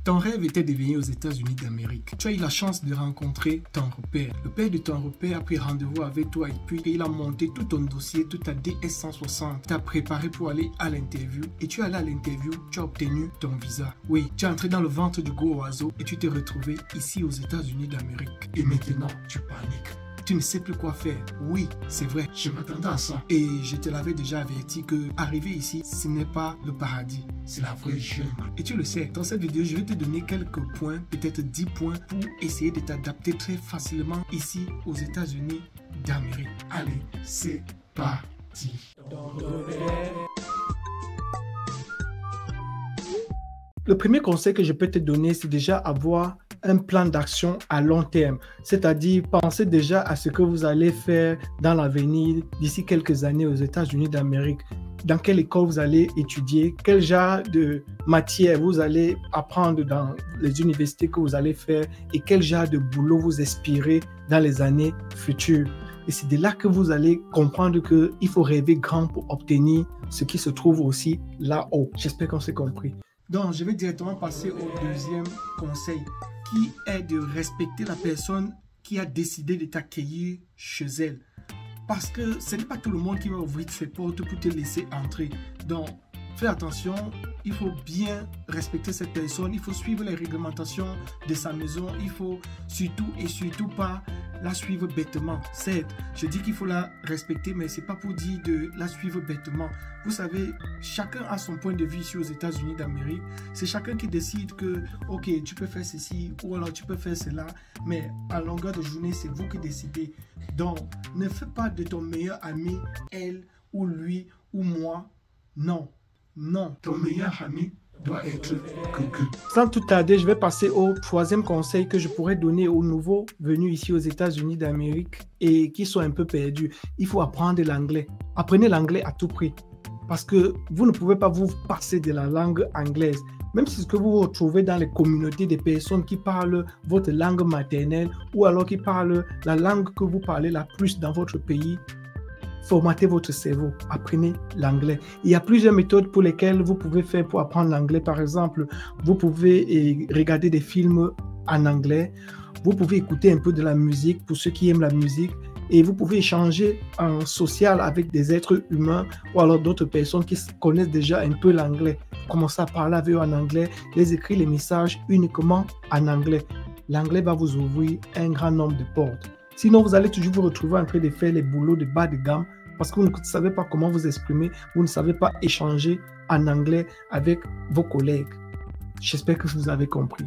Ton rêve était de venir aux États-Unis d'Amérique. Tu as eu la chance de rencontrer ton repère. Le père de ton repère a pris rendez-vous avec toi et puis il a monté tout ton dossier, toute ta DS-160. T'as préparé pour aller à l'interview et tu es allé à l'interview, tu as obtenu ton visa. Oui, tu es entré dans le ventre du gros oiseau et tu t'es retrouvé ici aux États-Unis d'Amérique. Et maintenant, tu paniques. Tu ne sais plus quoi faire. Oui, c'est vrai, je m'attendais à ça. Et je te l'avais déjà averti que arriver ici, ce n'est pas le paradis, c'est la vraie jungle. Et tu le sais, dans cette vidéo, je vais te donner quelques points, peut-être 10 points, pour essayer de t'adapter très facilement ici aux États-Unis d'Amérique. Allez, c'est parti. Le premier conseil que je peux te donner, c'est déjà avoir un plan d'action à long terme, c'est-à-dire penser déjà à ce que vous allez faire dans l'avenir d'ici quelques années aux États-Unis d'Amérique. Dans quelle école vous allez étudier, quel genre de matière vous allez apprendre dans les universités que vous allez faire et quel genre de boulot vous aspirez dans les années futures. Et c'est de là que vous allez comprendre qu'il faut rêver grand pour obtenir ce qui se trouve aussi là-haut. J'espère qu'on s'est compris. Donc, je vais directement passer au deuxième conseil, qui est de respecter la personne qui a décidé de t'accueillir chez elle. Parce que ce n'est pas tout le monde qui va ouvrir ses portes pour te laisser entrer. Donc, fais attention, il faut bien respecter cette personne, il faut suivre les réglementations de sa maison, il faut surtout pas la suivre bêtement. Certes, je dis qu'il faut la respecter, mais c'est pas pour dire de la suivre bêtement. Vous savez, chacun a son point de vue ici aux États-Unis d'Amérique. C'est chacun qui décide que, ok, tu peux faire ceci ou alors tu peux faire cela, mais à longueur de journée, c'est vous qui décidez. Donc, ne fais pas de ton meilleur ami, elle ou lui ou moi. Non. Non, ton meilleur ami doit être quelqu'un. Sans tout tarder, je vais passer au troisième conseil que je pourrais donner aux nouveaux venus ici aux États-Unis d'Amérique et qui sont un peu perdus. Il faut apprendre l'anglais. Apprenez l'anglais à tout prix parce que vous ne pouvez pas vous passer de la langue anglaise. Même si ce que vous retrouvez dans les communautés des personnes qui parlent votre langue maternelle ou alors qui parlent la langue que vous parlez la plus dans votre pays, formatez votre cerveau, apprenez l'anglais. Il y a plusieurs méthodes pour lesquelles vous pouvez faire pour apprendre l'anglais. Par exemple, vous pouvez regarder des films en anglais, vous pouvez écouter un peu de la musique pour ceux qui aiment la musique et vous pouvez échanger en social avec des êtres humains ou alors d'autres personnes qui connaissent déjà un peu l'anglais. Commencez à parler avec eux en anglais, les écrire les messages uniquement en anglais. L'anglais va vous ouvrir un grand nombre de portes. Sinon, vous allez toujours vous retrouver en train de faire les boulots de bas de gamme parce que vous ne savez pas comment vous exprimer, vous ne savez pas échanger en anglais avec vos collègues. J'espère que vous avez compris.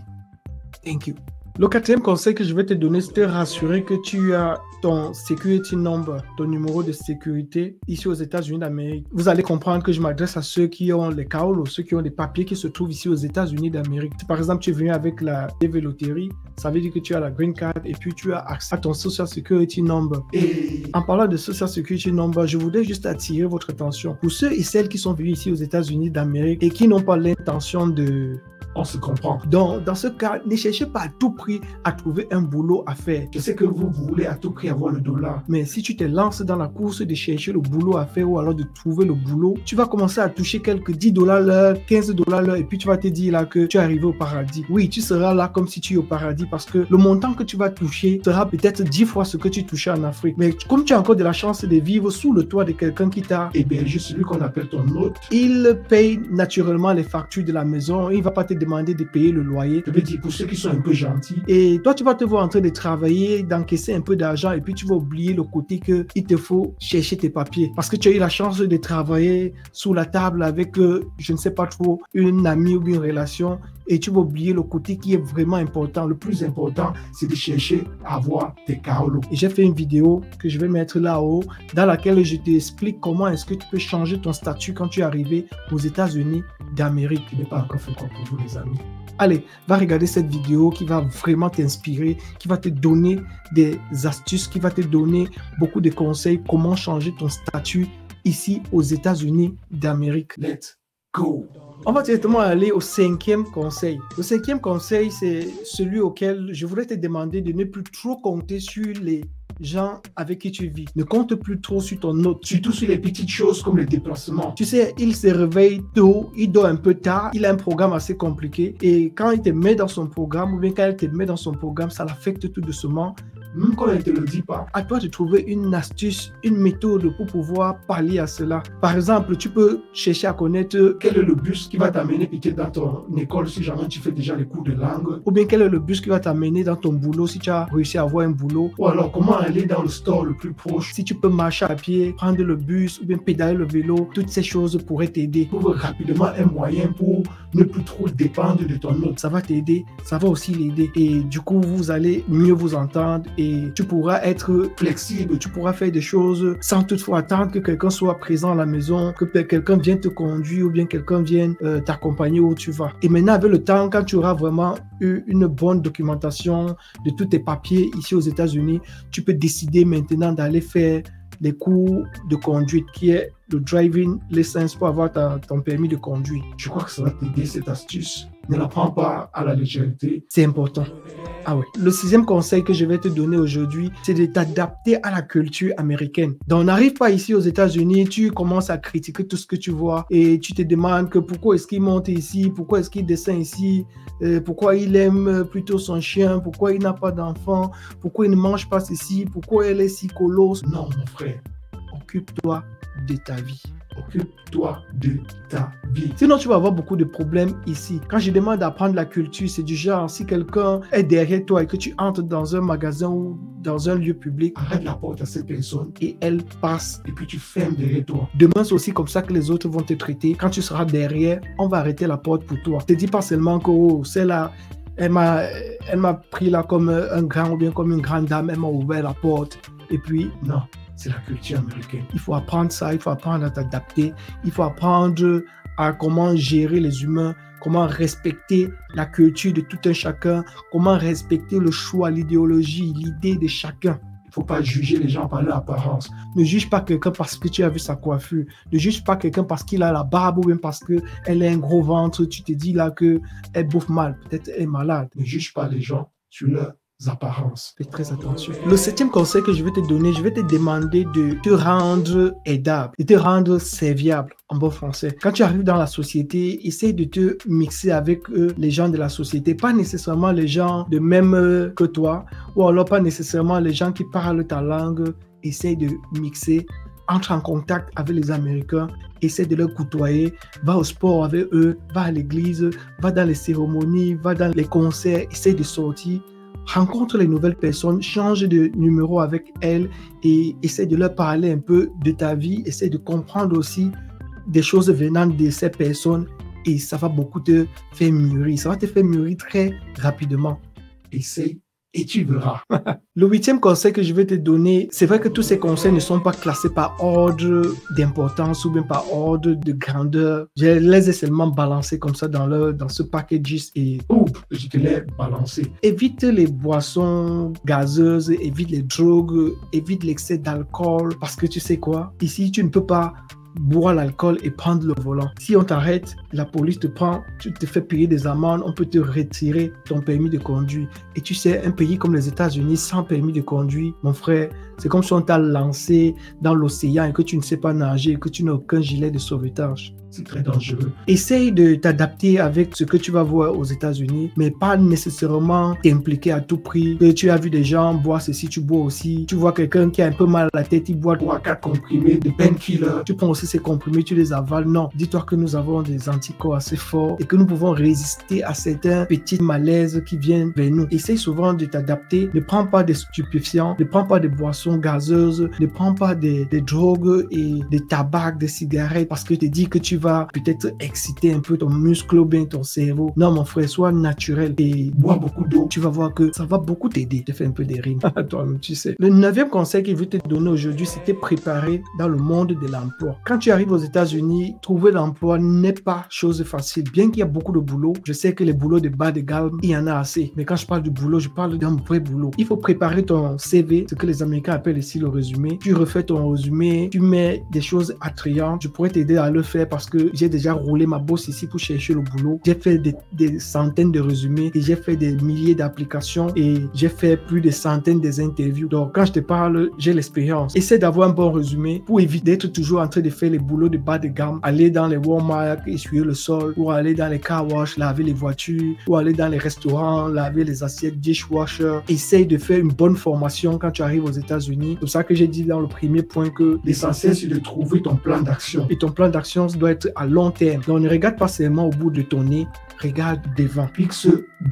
Thank you. Le quatrième conseil que je vais te donner, c'est de te rassurer que tu as ton security number, ton numéro de sécurité ici aux États-Unis d'Amérique. Vous allez comprendre que je m'adresse à ceux qui ont les CAOL, ceux qui ont des papiers qui se trouvent ici aux États-Unis d'Amérique. Si par exemple tu es venu avec la TV Loterie, ça veut dire que tu as la green card et puis tu as accès à ton social security number. Et en parlant de social security number, je voudrais juste attirer votre attention pour ceux et celles qui sont venus ici aux États-Unis d'Amérique et qui n'ont pas l'intention de... On se comprend. Donc, dans ce cas, ne cherchez pas à tout prix à trouver un boulot à faire. Je sais que vous voulez à tout prix avoir le dollar. Mais si tu te lances dans la course de chercher le boulot à faire ou alors de trouver le boulot, tu vas commencer à toucher quelques 10 dollars l'heure, 15 dollars l'heure et puis tu vas te dire là que tu es arrivé au paradis. Oui, tu seras là comme si tu es au paradis parce que le montant que tu vas toucher sera peut-être 10 fois ce que tu touchais en Afrique. Mais comme tu as encore de la chance de vivre sous le toit de quelqu'un qui t'a hébergé, celui qu'on appelle ton hôte, il paye naturellement les factures de la maison. Il ne va pas te demander de payer le loyer. Je veux dire, pour ceux qui sont un peu gentils. Et toi, tu vas te voir en train de travailler, d'encaisser un peu d'argent et puis tu vas oublier le côté qu'il te faut chercher tes papiers. Parce que tu as eu la chance de travailler sous la table avec, je ne sais pas trop, une amie ou une relation et tu vas oublier le côté qui est vraiment important. Le plus important, c'est de chercher à avoir tes CAOL. Et j'ai fait une vidéo que je vais mettre là-haut dans laquelle je t'explique comment est-ce que tu peux changer ton statut quand tu es arrivé aux États-Unis d'Amérique. Je n'ai pas encore fait quoi pour vous les amis. Allez, va regarder cette vidéo qui va vraiment t'inspirer, qui va te donner des astuces, qui va te donner beaucoup de conseils comment changer ton statut ici aux États-Unis d'Amérique. Let's go! On va directement aller au cinquième conseil. Le cinquième conseil, c'est celui auquel je voudrais te demander de ne plus trop compter sur les gens avec qui tu vis. Ne compte plus trop sur ton autre, surtout sur les petites choses comme les déplacements. Tu sais, il se réveille tôt, il dort un peu tard, il a un programme assez compliqué et quand il te met dans son programme ou bien quand elle te met dans son programme, ça l'affecte tout doucement. Même quand elle ne te le dit pas, à toi de trouver une astuce, une méthode pour pouvoir pallier à cela. Par exemple, tu peux chercher à connaître quel est le bus qui va t'amener peut-être dans ton école si jamais tu fais déjà les cours de langue. Ou bien quel est le bus qui va t'amener dans ton boulot si tu as réussi à avoir un boulot. Ou alors comment aller dans le store le plus proche. Si tu peux marcher à pied, prendre le bus ou bien pédaler le vélo, toutes ces choses pourraient t'aider. Trouve rapidement un moyen pour ne plus trop dépendre de ton autre. Ça va t'aider, ça va aussi l'aider. Et du coup, vous allez mieux vous entendre et tu pourras être flexible, tu pourras faire des choses sans toutefois attendre que quelqu'un soit présent à la maison, que quelqu'un vienne te conduire ou bien quelqu'un vienne t'accompagner où tu vas. Et maintenant, avec le temps, quand tu auras vraiment eu une bonne documentation de tous tes papiers ici aux États-Unis, tu peux décider maintenant d'aller faire les cours de conduite qui est le driving license pour avoir ton permis de conduire. Je crois que ça va t'aider cette astuce. Ne la prends pas à la légèreté. C'est important. Ah oui. Le 6e conseil que je vais te donner aujourd'hui, c'est de t'adapter à la culture américaine. Donc, on n'arrive pas ici aux États-Unis, tu commences à critiquer tout ce que tu vois et tu te demandes que pourquoi est-ce qu'il monte ici, pourquoi est-ce qu'il descend ici, pourquoi il aime plutôt son chien, pourquoi il n'a pas d'enfant, pourquoi il ne mange pas ceci, pourquoi elle est si colosse. Non, mon frère, occupe-toi de ta vie. Occupe-toi de ta vie. Sinon, tu vas avoir beaucoup de problèmes ici. Quand je demande d'apprendre la culture, c'est du genre, si quelqu'un est derrière toi et que tu entres dans un magasin ou dans un lieu public, arrête la porte à cette personne et elle passe et puis tu fermes derrière toi. Demain, c'est aussi comme ça que les autres vont te traiter. Quand tu seras derrière, on va arrêter la porte pour toi. Ne te dis pas seulement que oh, c'est là. Elle m'a pris là comme un grand ou bien comme une grande dame, elle m'a ouvert la porte. Et puis, non. C'est la culture américaine. Il faut apprendre ça, il faut apprendre à t'adapter, il faut apprendre à comment gérer les humains, comment respecter la culture de tout un chacun, comment respecter le choix, l'idéologie, l'idée de chacun. Il ne faut pas juger les gens par leur apparence. Ne juge pas quelqu'un parce que tu as vu sa coiffure. Ne juge pas quelqu'un parce qu'il a la barbe ou même parce qu'elle a un gros ventre. Tu te dis là qu'elle bouffe mal, peut-être elle est malade. Ne juge pas les gens sur leur apparences. Fais très attention. Le 7e conseil que je vais te donner, je vais te demander de te rendre aidable, de te rendre serviable en bon français. Quand tu arrives dans la société, essaye de te mixer avec les gens de la société, pas nécessairement les gens de même que toi, ou alors pas nécessairement les gens qui parlent ta langue. Essaye de mixer, entre en contact avec les Américains, essaie de leur côtoyer, va au sport avec eux, va à l'église, va dans les cérémonies, va dans les concerts, essaye de sortir. Rencontre les nouvelles personnes, change de numéro avec elles et essaie de leur parler un peu de ta vie, essaie de comprendre aussi des choses venant de ces personnes et ça va beaucoup te faire mûrir. Ça va te faire mûrir très rapidement. Essaie et tu verras. Le 8e conseil que je vais te donner, c'est vrai que tous ces conseils ne sont pas classés par ordre d'importance ou bien par ordre de grandeur. Je les ai seulement balancés comme ça dans ce package et je te l'ai balancé. Évite les boissons gazeuses, évite les drogues, évite l'excès d'alcool parce que tu sais quoi, ici tu ne peux pas boire l'alcool et prendre le volant. Si on t'arrête, la police te prend, tu te fais payer des amendes, on peut te retirer ton permis de conduire. Et tu sais, un pays comme les États-Unis sans permis de conduire, mon frère, c'est comme si on t'a lancé dans l'océan et que tu ne sais pas nager et que tu n'as aucun gilet de sauvetage. C'est très dangereux. Essaye de t'adapter avec ce que tu vas voir aux États-Unis, mais pas nécessairement t'impliquer à tout prix. Que tu as vu des gens boire ceci, tu bois aussi. Tu vois quelqu'un qui a un peu mal à la tête, il boit 3-4 comprimés de painkiller. Tu prends aussi ces comprimés, tu les avales. Non, dis-toi que nous avons des anticorps assez forts et que nous pouvons résister à certains petits malaises qui viennent vers nous. Essaye souvent de t'adapter. Ne prends pas des stupéfiants, ne prends pas des boissons gazeuses, ne prends pas des drogues et des tabacs, des cigarettes parce que tu te dis que tu vas peut-être exciter un peu ton muscle ou bien ton cerveau. Non, mon frère, sois naturel et bois beaucoup d'eau. Tu vas voir que ça va beaucoup t'aider. Je fais un peu des rimes. Toi-même, tu sais. Le 9e conseil que je veux te donner aujourd'hui, c'est te préparer dans le monde de l'emploi. Quand tu arrives aux États-Unis, trouver l'emploi n'est pas chose facile. Bien qu'il y a beaucoup de boulot, je sais que les boulots de bas de gamme, il y en a assez. Mais quand je parle du boulot, je parle d'un vrai boulot. Il faut préparer ton CV, ce que les Américains appellent ici le résumé. Tu refais ton résumé, tu mets des choses attrayantes. Je pourrais t'aider à le faire parce que que j'ai déjà roulé ma bosse ici pour chercher le boulot. J'ai fait des centaines de résumés et j'ai fait des milliers d'applications et j'ai fait plus de centaines d'interviews. Donc, quand je te parle, j'ai l'expérience. Essaie d'avoir un bon résumé pour éviter d'être toujours en train de faire les boulots de bas de gamme, aller dans les Walmart, essuyer le sol, ou aller dans les car wash, laver les voitures, ou aller dans les restaurants, laver les assiettes, dishwasher. Essaye de faire une bonne formation quand tu arrives aux États-Unis. C'est pour ça que j'ai dit dans le premier point que l'essentiel, c'est de trouver ton plan d'action. Et ton plan d'action doit être à long terme. Donc, ne regarde pas seulement au bout de ton nez, regarde devant. Fixe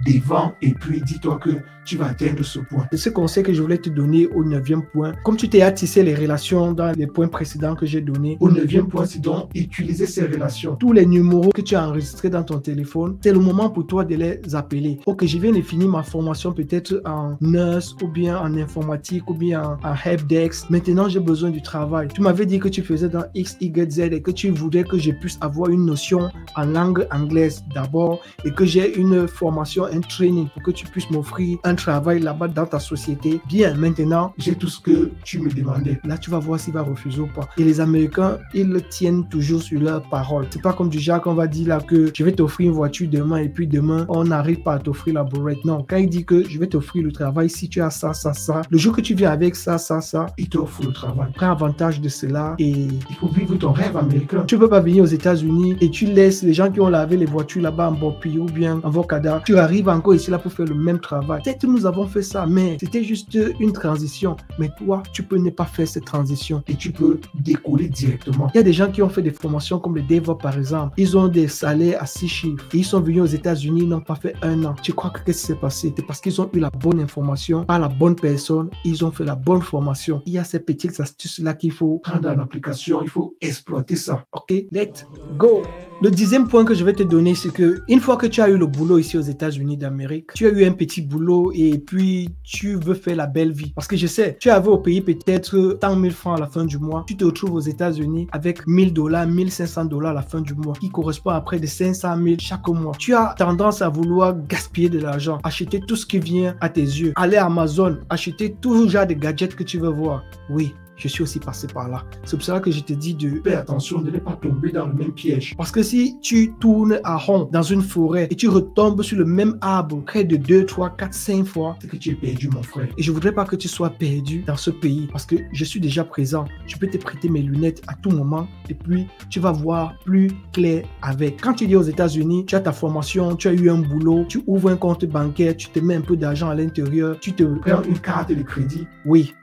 devant et puis dis-toi que tu vas atteindre ce point. C'est ce conseil que je voulais te donner au 9e point. Comme tu t'es attissé les relations dans les points précédents que j'ai donnés, au 9e point, c'est donc utiliser ces relations. Tous les numéros que tu as enregistrés dans ton téléphone, c'est le moment pour toi de les appeler. Ok, je viens de finir ma formation peut-être en nurse ou bien en informatique ou bien en helpdesk. Maintenant, j'ai besoin du travail. Tu m'avais dit que tu faisais dans X, Y, Z et que tu voudrais que je puisse avoir une notion en langue anglaise d'abord et que j'ai une formation, un training pour que tu puisses m'offrir un travail là-bas dans ta société. Bien, maintenant, j'ai tout ce que tu me demandais. Là, tu vas voir s'il va refuser ou pas. Et les Américains, ils tiennent toujours sur leur parole. C'est pas comme du genre qu'on va dire là que je vais t'offrir une voiture demain et puis demain, on n'arrive pas à t'offrir la bourrette. Non, quand il dit que je vais t'offrir le travail, si tu as ça, ça, ça, le jour que tu viens avec ça, ça, ça, il t'offre le travail. Prends avantage de cela et il faut vivre ton rêve américain. Tu peux pas venir aux États-Unis et tu laisses les gens qui ont lavé les voitures là-bas en Bopi ou bien en Vocada. Tu arrives encore ici là pour faire le même travail. Peut-être nous avons fait ça, mais c'était juste une transition. Mais toi, tu peux ne pas faire cette transition et tu peux décoller directement. Il y a des gens qui ont fait des formations comme le DevOps par exemple. Ils ont des salaires à 6 chiffres. Et ils sont venus aux États-Unis, ils n'ont pas fait 1 an. Tu crois que qu'est-ce qui s'est passé? C'est parce qu'ils ont eu la bonne information, pas la bonne personne. Ils ont fait la bonne formation. Il y a ces petites astuces-là qu'il faut prendre en application. Il faut exploiter ça. OK? Let's go! Le 10e point que je vais te donner, c'est que une fois que tu as eu le boulot ici aux États-Unis d'Amérique, tu as eu un petit boulot et puis tu veux faire la belle vie. Parce que je sais, tu avais au pays peut-être 100 000 francs à la fin du mois. Tu te retrouves aux États-Unis avec $1 000, $1 500 à la fin du mois, qui correspond à près de 500 000 chaque mois. Tu as tendance à vouloir gaspiller de l'argent, acheter tout ce qui vient à tes yeux, aller à Amazon, acheter tout genre de gadgets que tu veux voir. Oui. Je suis aussi passé par là. C'est pour ça que je te dis de faire attention, de ne pas tomber dans le même piège. Parce que si tu tournes à rond dans une forêt et tu retombes sur le même arbre près de 2, 3, 4, 5 fois, c'est que tu es perdu, mon frère. Et je ne voudrais pas que tu sois perdu dans ce pays parce que je suis déjà présent. Je peux te prêter mes lunettes à tout moment et puis tu vas voir plus clair avec. Quand tu es aux États-Unis, tu as ta formation, tu as eu un boulot, tu ouvres un compte bancaire, tu te mets un peu d'argent à l'intérieur, tu te prends une carte de crédit. Oui.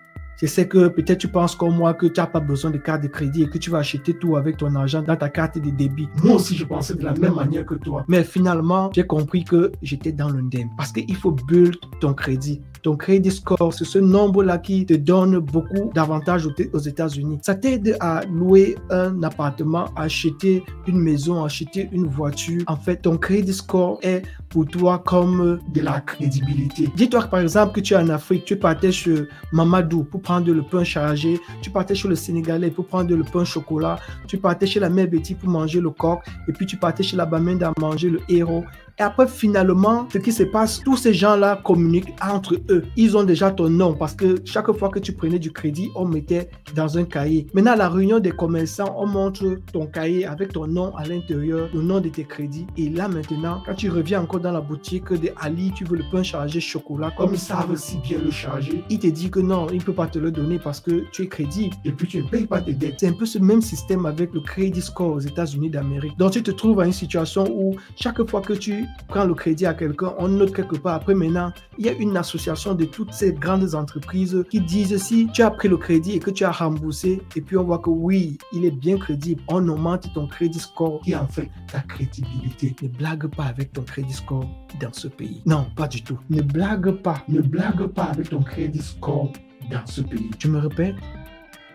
Je sais que peut-être tu penses comme moi que tu n'as pas besoin de carte de crédit et que tu vas acheter tout avec ton argent dans ta carte de débit. Moi aussi, je pensais de la même manière que toi. Mais finalement, j'ai compris que j'étais dans l'indemne. Parce qu'il faut build ton crédit. Ton credit score, c'est ce nombre-là qui te donne beaucoup d'avantages aux États-Unis. Ça t'aide à louer un appartement, à acheter une maison, à acheter une voiture. En fait, ton credit score est pour toi comme de la crédibilité. Dis-toi par exemple que tu es en Afrique, tu partais chez Mamadou pour prendre le pain chargé, tu partais chez le Sénégalais pour prendre le pain chocolat, tu partais chez la mère Betty pour manger le coq, et puis tu partais chez la Bamenda à manger le héros. Et après, finalement, ce qui se passe, tous ces gens-là communiquent entre eux. Ils ont déjà ton nom parce que chaque fois que tu prenais du crédit, on mettait dans un cahier. Maintenant, à la réunion des commerçants, on montre ton cahier avec ton nom à l'intérieur, le nom de tes crédits. Et là, maintenant, quand tu reviens encore dans la boutique de Ali, tu veux le pain chargé chocolat, comme ils savent si bien le charger, il te dit que non, il ne peut pas te le donner parce que tu es crédible et puis tu ne payes pas tes dettes. C'est un peu ce même système avec le credit score aux États-Unis d'Amérique. Donc, tu te trouves à une situation où chaque fois que tu prends le crédit à quelqu'un, on note quelque part. Après, maintenant, il y a une association de toutes ces grandes entreprises qui disent si tu as pris le crédit et que tu as remboursé, et puis on voit que oui, il est bien crédible, on augmente ton crédit score qui en fait ta crédibilité. Ne blague pas avec ton crédit score dans ce pays. Non, pas du tout. Ne blague pas. Ne blague pas avec ton crédit score dans ce pays. Tu me répètes?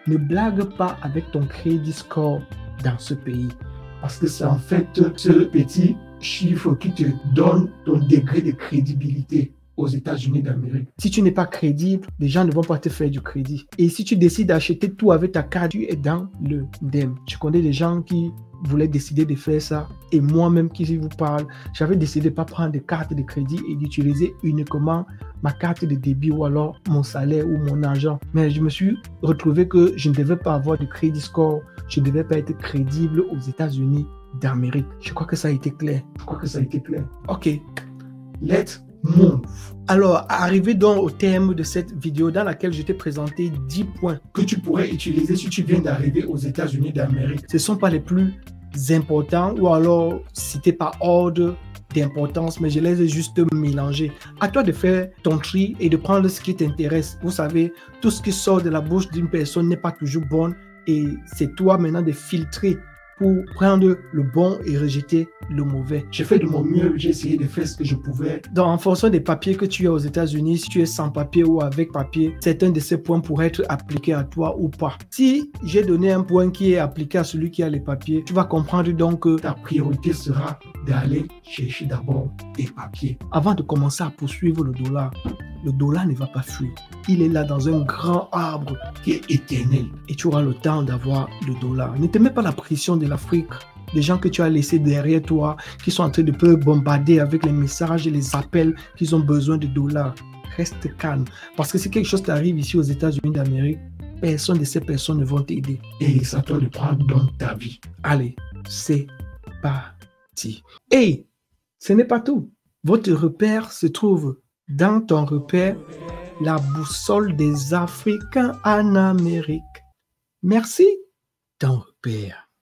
Ne blague pas avec ton crédit score dans ce pays. Parce que c'est en fait ce petit chiffre qui te donne ton degré de crédibilité aux États-Unis d'Amérique. Si tu n'es pas crédible, les gens ne vont pas te faire du crédit. Et si tu décides d'acheter tout avec ta carte, tu es dans le DEM. Je connais des gens qui voulaient décider de faire ça. Et moi-même qui vous parle, j'avais décidé de ne pas prendre de carte de crédit et d'utiliser uniquement ma carte de débit ou alors mon salaire ou mon argent. Mais je me suis retrouvé que je ne devais pas avoir de crédit score je ne devais pas être crédible aux États-Unis d'Amérique. Je crois que ça a été clair. Ok. Let's move. Alors, arrivé donc au terme de cette vidéo dans laquelle je t'ai présenté 10 points que tu pourrais utiliser si tu viens d'arriver aux États-Unis d'Amérique. Ce ne sont pas les plus importants ou alors cités par ordre d'importance, mais je les ai juste mélangés. À toi de faire ton tri et de prendre ce qui t'intéresse. Vous savez, tout ce qui sort de la bouche d'une personne n'est pas toujours bon et c'est toi maintenant de filtrer pour prendre le bon et rejeter le mauvais. J'ai fait de mon mieux, j'ai essayé de faire ce que je pouvais. Donc, en fonction des papiers que tu as aux États-Unis, si tu es sans papier ou avec papier, certains de ces points pourraient être appliqués à toi ou pas. Si j'ai donné un point qui est appliqué à celui qui a les papiers, tu vas comprendre donc que ta priorité sera d'aller chercher d'abord tes papiers. Avant de commencer à poursuivre le dollar ne va pas fuir. Il est là dans un grand arbre qui est éternel. Et tu auras le temps d'avoir le dollar. Ne te mets pas la pression de l'Afrique, des gens que tu as laissés derrière toi, qui sont en train de te bombarder avec les messages et les appels qu'ils ont besoin de dollars. Reste calme. Parce que si quelque chose t'arrive ici aux États-Unis d'Amérique, personne de ces personnes ne vont t'aider. Et c'est à toi de prendre donc ta vie. Allez, c'est parti. Et ce n'est pas tout. Votre repère se trouve dans ton repère, la boussole des Africains en Amérique. Merci, ton repère.